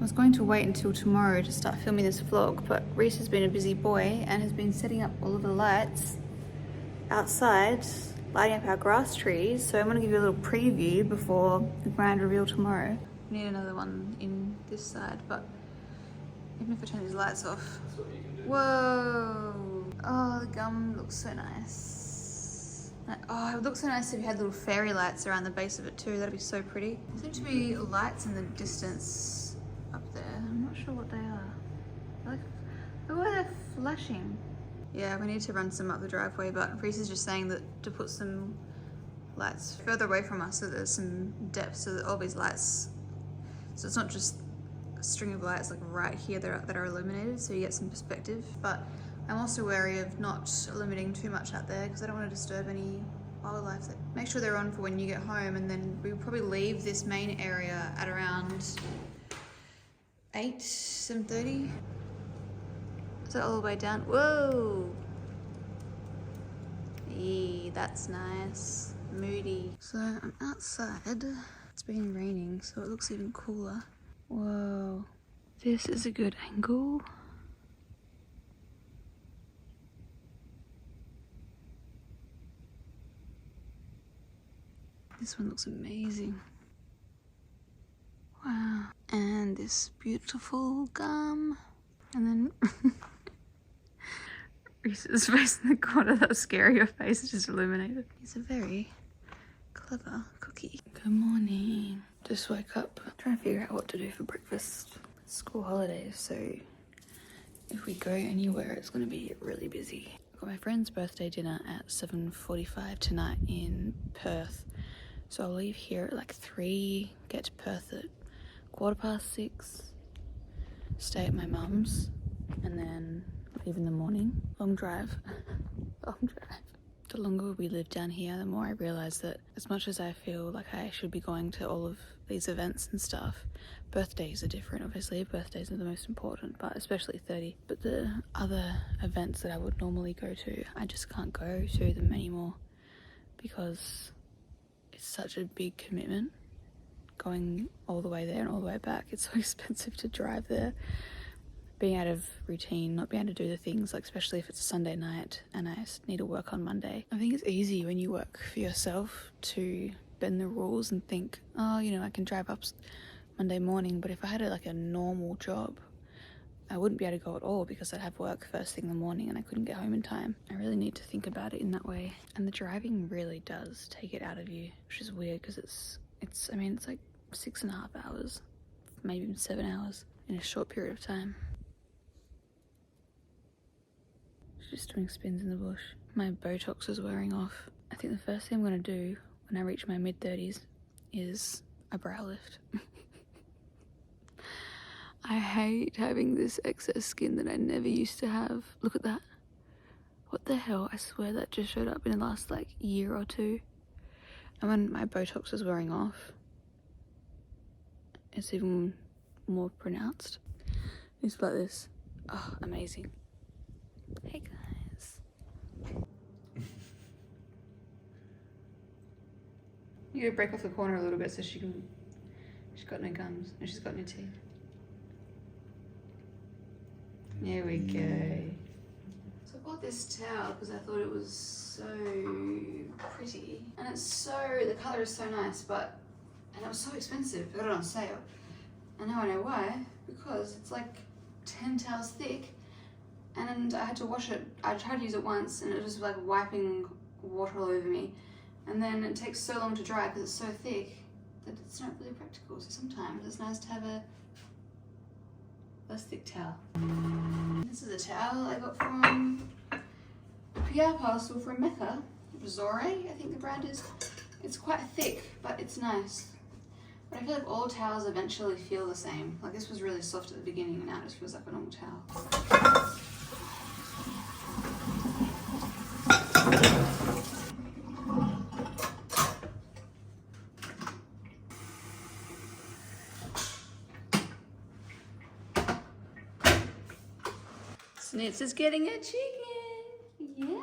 was going to wait until tomorrow to start filming this vlog, but Reese has been a busy boy and has been setting up all of the lights outside, lighting up our grass trees. So I'm going to give you a little preview before the grand reveal tomorrow. We need another one in this side, but even if I turn these lights off. Whoa! Oh, the gum looks so nice. Oh, it would look so nice if you had little fairy lights around the base of it too. That'd be so pretty. There seem to be lights in the distance up there. I'm not sure what they are. Look why they're flashing. Yeah, we need to run some up the driveway, but Reese is just saying that to put some lights further away from us so there's some depth so that all these lights, so it's not just a string of lights like right here that are illuminated, so you get some perspective. But I'm also wary of not illuminating too much out there because I don't want to disturb any wildlife. Make sure they're on for when you get home, and then we'll probably leave this main area at around 7:30. Is that all the way down? Whoa! Eee, that's nice. Moody. So I'm outside. It's been raining, so it looks even cooler. Whoa. This is a good angle. This one looks amazing. Wow. And this beautiful gum. And then Reese's face in the corner, that was scary. Her face is just illuminated. He's a very clever cookie. Good morning. Just woke up, trying to figure out what to do for breakfast. It's school holidays, so if we go anywhere, it's going to be really busy. I've got my friend's birthday dinner at 7:45 tonight in Perth. So I'll leave here at like 3, get to Perth at 6:15, stay at my mum's, and then leave in the morning. Long drive. Long drive. The longer we live down here, the more I realise that as much as I feel like I should be going to all of these events and stuff, birthdays are different, obviously. Birthdays are the most important, but especially 30. But the other events that I would normally go to, I just can't go to them anymore because it's such a big commitment going all the way there and all the way back. It's so expensive to drive there. Being out of routine, not being able to do the things, like especially if it's a Sunday night and I need to work on Monday. I think it's easy when you work for yourself to bend the rules and think, oh, you know, I can drive up Monday morning. But if I had like a normal job, I wouldn't be able to go at all because I'd have work first thing in the morning and I couldn't get home in time. I really need to think about it in that way. And the driving really does take it out of you, which is weird because it's like 6.5 hours, maybe even 7 hours in a short period of time. Just doing spins in the bush. My Botox is wearing off. I think the first thing I'm going to do when I reach my mid-30s is a brow lift. I hate having this excess skin that I never used to have. Look at that. What the hell? I swear that just showed up in the last like year or two. And when my Botox is wearing off, it's even more pronounced. It's like this. Oh, amazing. Hey guys. You gotta break off the corner a little bit so she's got no gums and she's got no teeth. There we go. So I bought this towel because I thought it was so pretty. And the colour is so nice, and it was so expensive. I got it on sale. And now I know why, because it's like 10 towels thick. And I had to wash it. I tried to use it once and it was like wiping water all over me. And then it takes so long to dry because it's so thick that it's not really practical. So sometimes it's nice to have a less thick towel. This is a towel I got from a PR parcel from Mecca. Zore, I think the brand is. It's quite thick, but it's nice. But I feel like all towels eventually feel the same. Like this was really soft at the beginning and now it just feels like a normal towel. Snitz is getting a chicken. Yeah.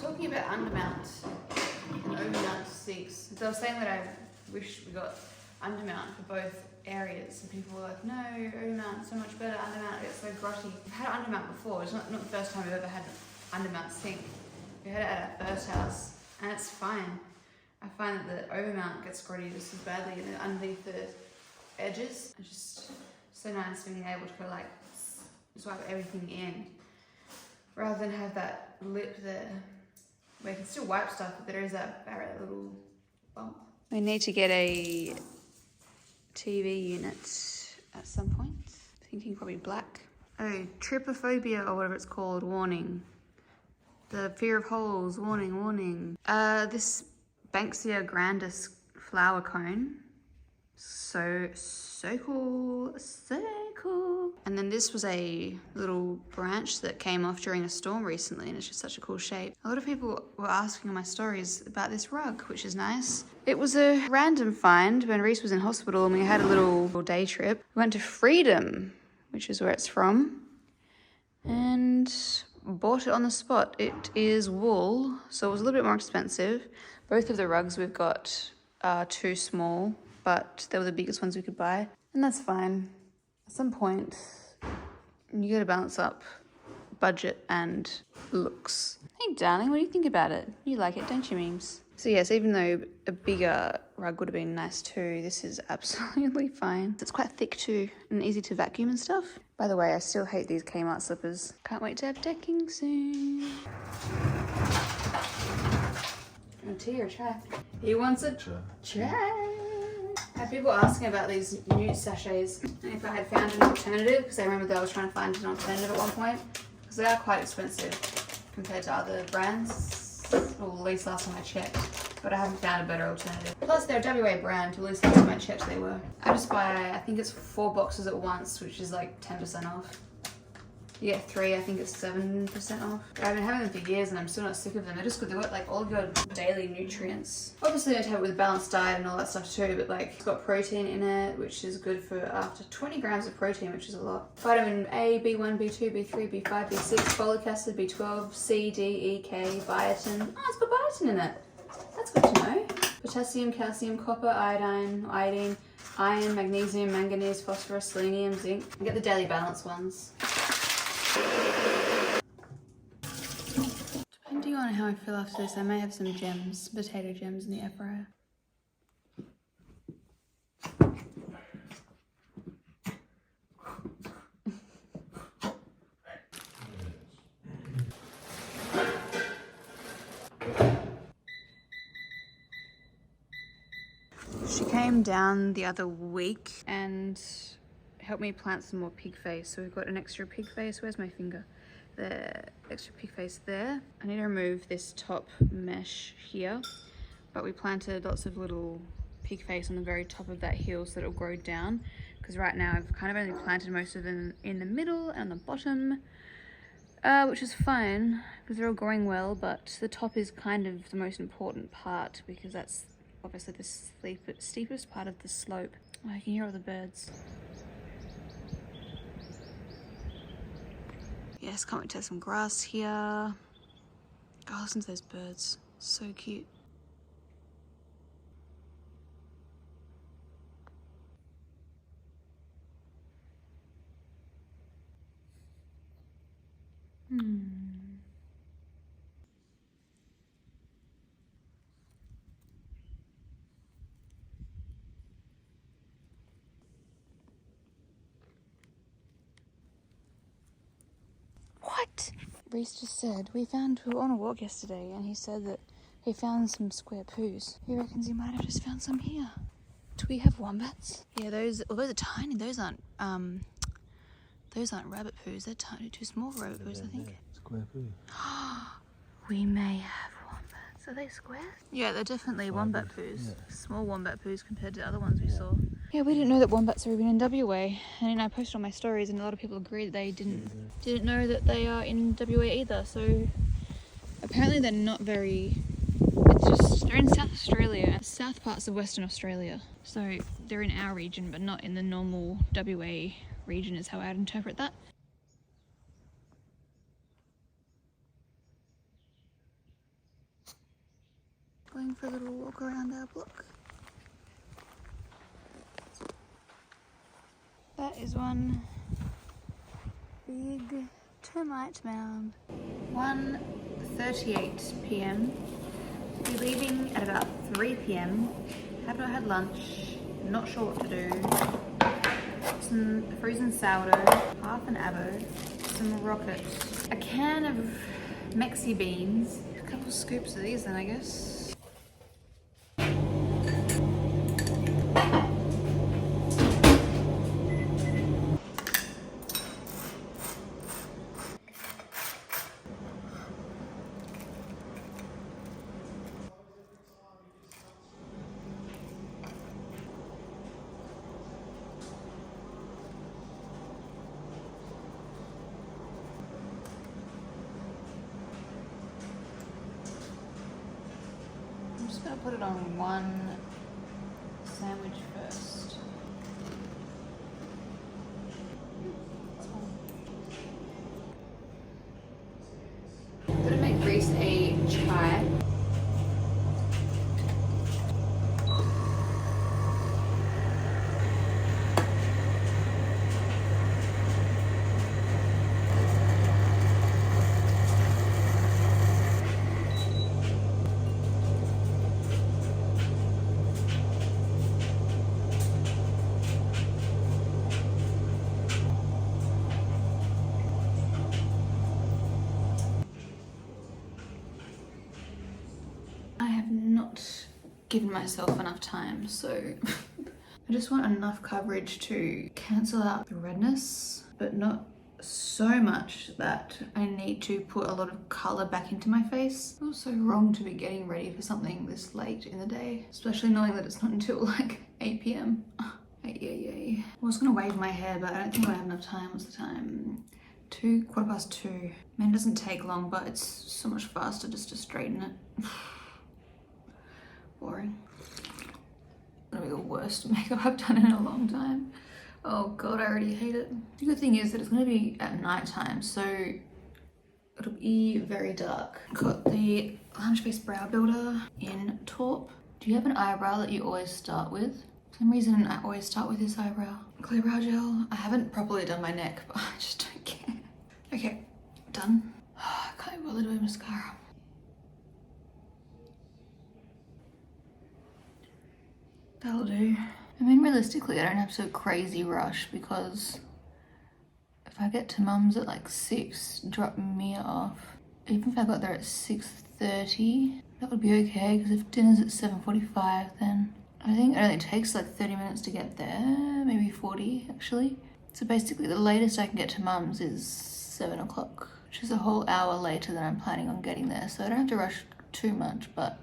Talking about undermount and overmount sinks. So I was saying that I wish we got undermount for both areas, and people were like, no, overmount so much better, undermount gets so grotty. I've had undermount before. It's not the first time we've ever had an undermount sink. We had it at our first house and it's fine. I find that the overmount gets grotty just as badly, and then underneath the edges, it's just so nice being able to go like swipe everything in rather than have that lip there. We can still wipe stuff, but there is that little bump. We need to get a TV unit at some point. Thinking probably black. Oh, trypophobia or whatever it's called, warning. The fear of holes, warning, warning. This Banksia grandis flower cone. So cool, so cool. And then this was a little branch that came off during a storm recently, and it's just such a cool shape. A lot of people were asking in my stories about this rug, which is nice. It was a random find when Reese was in hospital and we had a little day trip. We went to Freedom, which is where it's from, and bought it on the spot. It is wool, so it was a little bit more expensive. Both of the rugs we've got are too small, but they were the biggest ones we could buy, and that's fine. At some point, you gotta balance up budget and looks. Hey darling, what do you think about it? You like it, don't you, Memes? So yes, even though a bigger rug would have been nice too, this is absolutely fine. It's quite thick too, and easy to vacuum and stuff. By the way, I still hate these Kmart slippers. Can't wait to have decking soon. A tea or a chai? He wants a chai. I had people asking about these new sachets and if I had found an alternative, because I remember that I was trying to find an alternative at one point, because they are quite expensive compared to other brands, or at least last time I checked, but I haven't found a better alternative. Plus they're a WA brand, at least last time I checked they were. I just buy, I think it's 4 boxes at once, which is like 10% off. You get 3, I think it's 7% off. I've been having them for years and I'm still not sick of them. They're just good. They've got like all of your daily nutrients. Obviously you have to have it with a balanced diet and all that stuff too, but like it's got protein in it, which is good for up to 20 grams of protein, which is a lot. Vitamin A, B1, B2, B3, B5, B6, folic acid, B12, C, D, E, K, biotin. Oh, it's got biotin in it. That's good to know. Potassium, calcium, copper, iodine, iron, magnesium, manganese, phosphorus, selenium, zinc. I get the Daily Balance ones. Depending on how I feel after this, I may have some gems, potato gems in the air fryer. She came down the other week and helped me plant some more pig face. So we've got an extra pig face. Where's my finger? The extra pig face there. I need to remove this top mesh here, but we planted lots of little pig face on the very top of that hill so that it'll grow down, because right now I've kind of only planted most of them in the middle and the bottom, which is fine because they're all growing well, but the top is kind of the most important part because that's obviously the steepest part of the slope. Oh, I can hear all the birds. Yes, can't wait to have some grass here. Oh, listen to those birds. So cute. What? Reese just said, we were on a walk yesterday and he said that he found some square poos. He reckons he might have just found some here. Do we have wombats? Yeah, those are tiny. Those aren't rabbit poos. They're tiny, too small for rabbit poos, I think. Square poo. We may have wombats. Are they square? Yeah, they're definitely wombat poos. Yeah. Small wombat poos compared to other ones we saw. Yeah, we didn't know that wombats are even in WA, and then I posted on my stories, and a lot of people agreed that they didn't know that they are in WA either. So apparently they're not very. It's just they're in South Australia, south parts of Western Australia. So they're in our region, but not in the normal WA region, is how I'd interpret that. Going for a little walk around our block. That is one big termite mound. 1:38 p.m. We'll be leaving at about 3 p.m. Have not had lunch, not sure what to do. Some frozen sourdough, half an avo, some rocket, a can of Mexi beans, a couple scoops of these then I guess. I'm just gonna put it on one sandwich first. I'm gonna make Reese a chai. I have not given myself enough time, so I just want enough coverage to cancel out the redness, but not so much that I need to put a lot of colour back into my face. It feels so wrong to be getting ready for something this late in the day, especially knowing that it's not until like 8 p.m. I was gonna wave my hair, but I don't think I have enough time. What's the time? 2:15. Man, it doesn't take long, but it's so much faster just to straighten it. Boring. Gonna be the worst makeup I've done in a long time. Oh god, I already hate it. The good thing is that it's gonna be at night time, so it'll be very dark. Got the Lounge Face Brow Builder in taupe. Do you have an eyebrow that you always start with? For some reason I always start with this eyebrow. Clear brow gel. I haven't properly done my neck, but I just don't care. Okay, done. I can't be bothered doing mascara. That'll do. I mean, realistically, I don't have to crazy rush because if I get to mum's at like 6, drop Mia off, even if I got there at 6:30, that would be okay, because if dinner's at 7:45, then I think it only takes like 30 minutes to get there, maybe 40 actually. So basically the latest I can get to mum's is 7 o'clock, which is a whole hour later than I'm planning on getting there, so I don't have to rush too much, but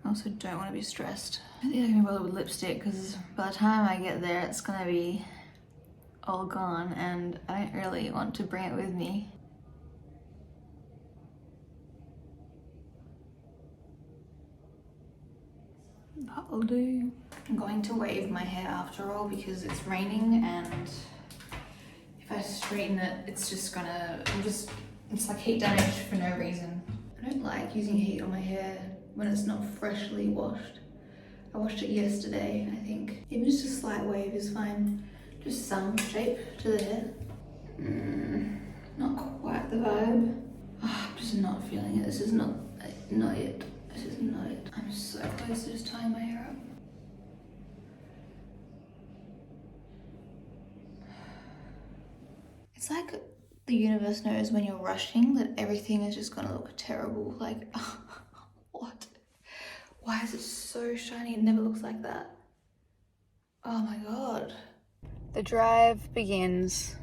I also don't want to be stressed. I think I can bother with lipstick because by the time I get there it's gonna be all gone and I don't really want to bring it with me. That'll do. I'm going to wave my hair after all because it's raining, and if I straighten it, it's just gonna, it's like heat damage for no reason. I don't like using heat on my hair when it's not freshly washed. I washed it yesterday, I think. Even just a slight wave is fine. Just some shape to the hair. Not quite the vibe. Oh, I'm just not feeling it. This is not it. This is not it. I'm so close to just tying my hair up. It's like the universe knows when you're rushing that everything is just gonna look terrible. Like, what? Why is it so shiny? It never looks like that. Oh my god. The drive begins.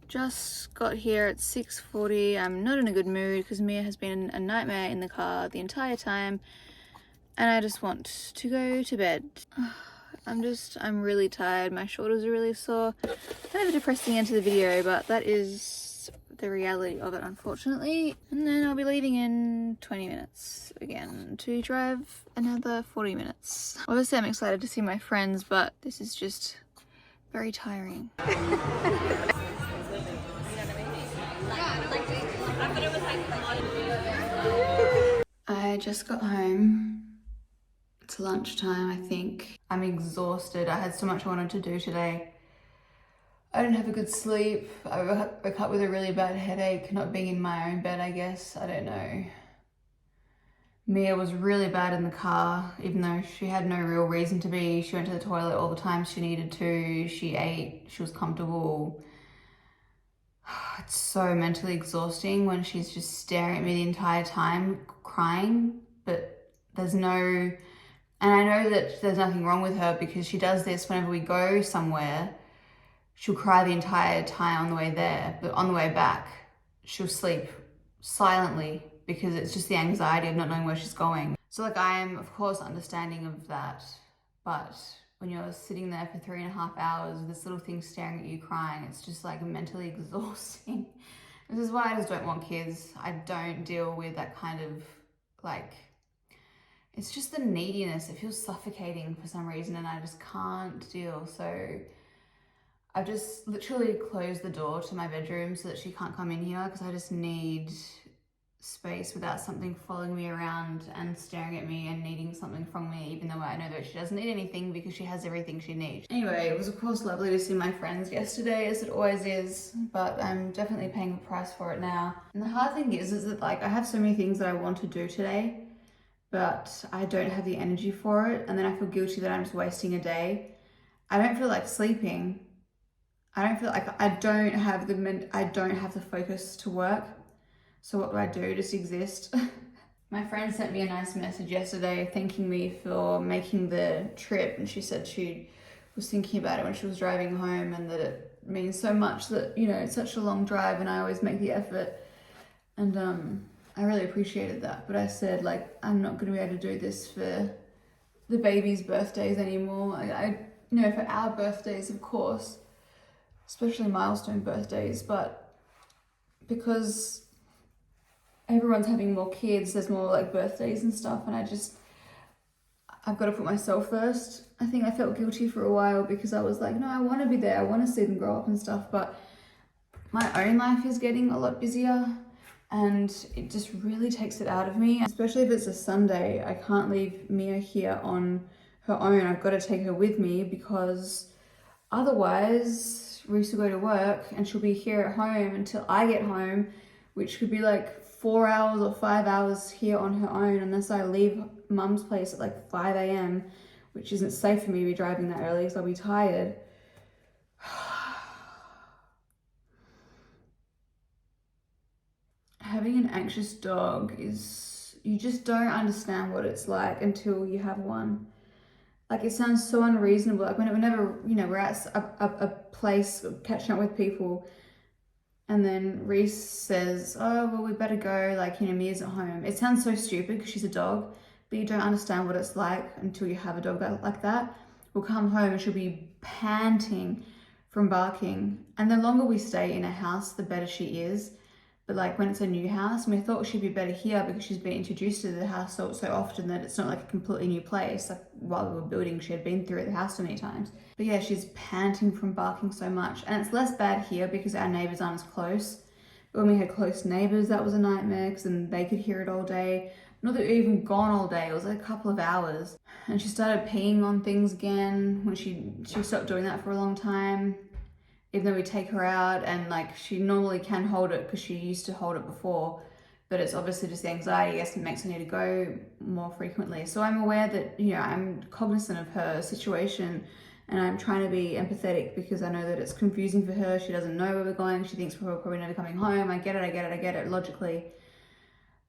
Just got here at 6:40. I'm not in a good mood because Mia has been a nightmare in the car the entire time and I just want to go to bed. I'm really tired. My shoulders are really sore. Kind of a depressing end to the video, but that is the reality of it, unfortunately. And then I'll be leaving in 20 minutes again to drive another 40 minutes. Obviously, I'm excited to see my friends, but this is just very tiring. I just got home. It's lunchtime, I think. I'm exhausted. I had so much I wanted to do today. I didn't have a good sleep. I woke up with a really bad headache, not being in my own bed, I guess. I don't know. Mia was really bad in the car, even though she had no real reason to be. She went to the toilet all the time she needed to. She ate, she was comfortable. It's so mentally exhausting when she's just staring at me the entire time, crying, but there's no... And I know that there's nothing wrong with her because she does this whenever we go somewhere. She'll cry the entire time on the way there, but on the way back, she'll sleep silently because it's just the anxiety of not knowing where she's going. So like, I am of course understanding of that, but when you're sitting there for 3.5 hours with this little thing staring at you crying, it's just like mentally exhausting. This is why I just don't want kids. I don't deal with that kind of like, it's just the neediness. It feels suffocating for some reason and I just can't deal. So I've just literally closed the door to my bedroom so that she can't come in here because I just need space without something following me around and staring at me and needing something from me, even though I know that she doesn't need anything because she has everything she needs. Anyway, it was of course lovely to see my friends yesterday, as it always is, but I'm definitely paying the price for it now. And the hard thing is that like, I have so many things that I want to do today, but I don't have the energy for it, and then I feel guilty that I'm just wasting a day. I don't feel like sleeping. I don't feel like I don't have the focus to work. So what do? Just exist. My friend sent me a nice message yesterday thanking me for making the trip, and she said she was thinking about it when she was driving home and that it means so much that, you know, it's such a long drive and I always make the effort. And I really appreciated that, but I said, like, I'm not going to be able to do this for the baby's birthdays anymore. I you know, for our birthdays, of course, especially milestone birthdays, but because everyone's having more kids, there's more like birthdays and stuff, and I've got to put myself first. I think I felt guilty for a while because I was like, no, I want to be there. I want to see them grow up and stuff, but my own life is getting a lot busier. And it just really takes it out of me, especially if it's a Sunday. I can't leave Mia here on her own. I've got to take her with me because otherwise Reese will go to work and she'll be here at home until I get home, which could be like 4 hours or 5 hours here on her own unless I leave mum's place at like 5 a.m, which isn't safe for me to be driving that early because I'll be tired. Having an anxious dog is, you just don't understand what it's like until you have one. Like, it sounds so unreasonable. Like whenever, you know, we're at a place catching up with people and then Reese says, oh, well, we better go, like, you know, Mia's at home. It sounds so stupid because she's a dog, but you don't understand what it's like until you have a dog like that. We'll come home and she'll be panting from barking. And the longer we stay in a house, the better she is. But like when it's a new house, and we thought she'd be better here because she's been introduced to the house so often that it's not like a completely new place. Like while we were building, she had been through the house so many times. But yeah, she's panting from barking so much. And it's less bad here because our neighbours aren't as close. But when we had close neighbours, that was a nightmare because then they could hear it all day. Not that we've even gone all day, it was like a couple of hours. And she started peeing on things again when she stopped doing that for a long time. Even though we take her out and like she normally can hold it because she used to hold it before, but it's obviously just the anxiety, I guess, it makes her need to go more frequently. So I'm aware that, you know, I'm cognizant of her situation and I'm trying to be empathetic because I know that it's confusing for her. She doesn't know where we're going. She thinks we're probably never coming home. I get it logically,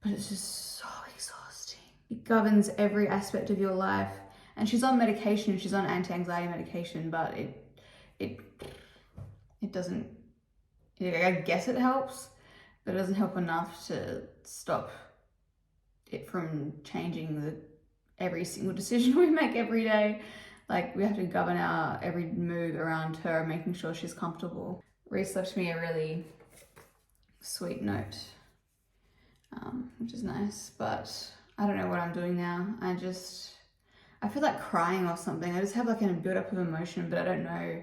but it's just so exhausting. It governs every aspect of your life. And she's on medication, she's on anti-anxiety medication, but it doesn't, I guess it helps, but it doesn't help enough to stop it from changing every single decision we make every day. Like, we have to govern our every move around her, making sure she's comfortable. Reese left me a really sweet note, which is nice, but I don't know what I'm doing now. I feel like crying or something. I just have like a build-up of emotion, but I don't know.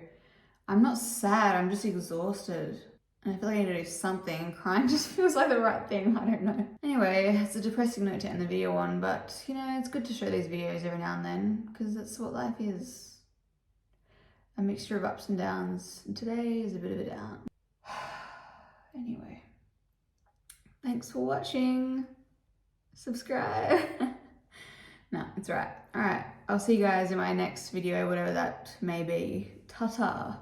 I'm not sad, I'm just exhausted. And I feel like I need to do something. Crying just feels like the right thing, I don't know. Anyway, it's a depressing note to end the video on, but you know, it's good to show these videos every now and then, because that's what life is. A mixture of ups and downs. And today is a bit of a down. Anyway, thanks for watching. Subscribe. No, it's alright. Alright, I'll see you guys in my next video, whatever that may be. Ta-ta.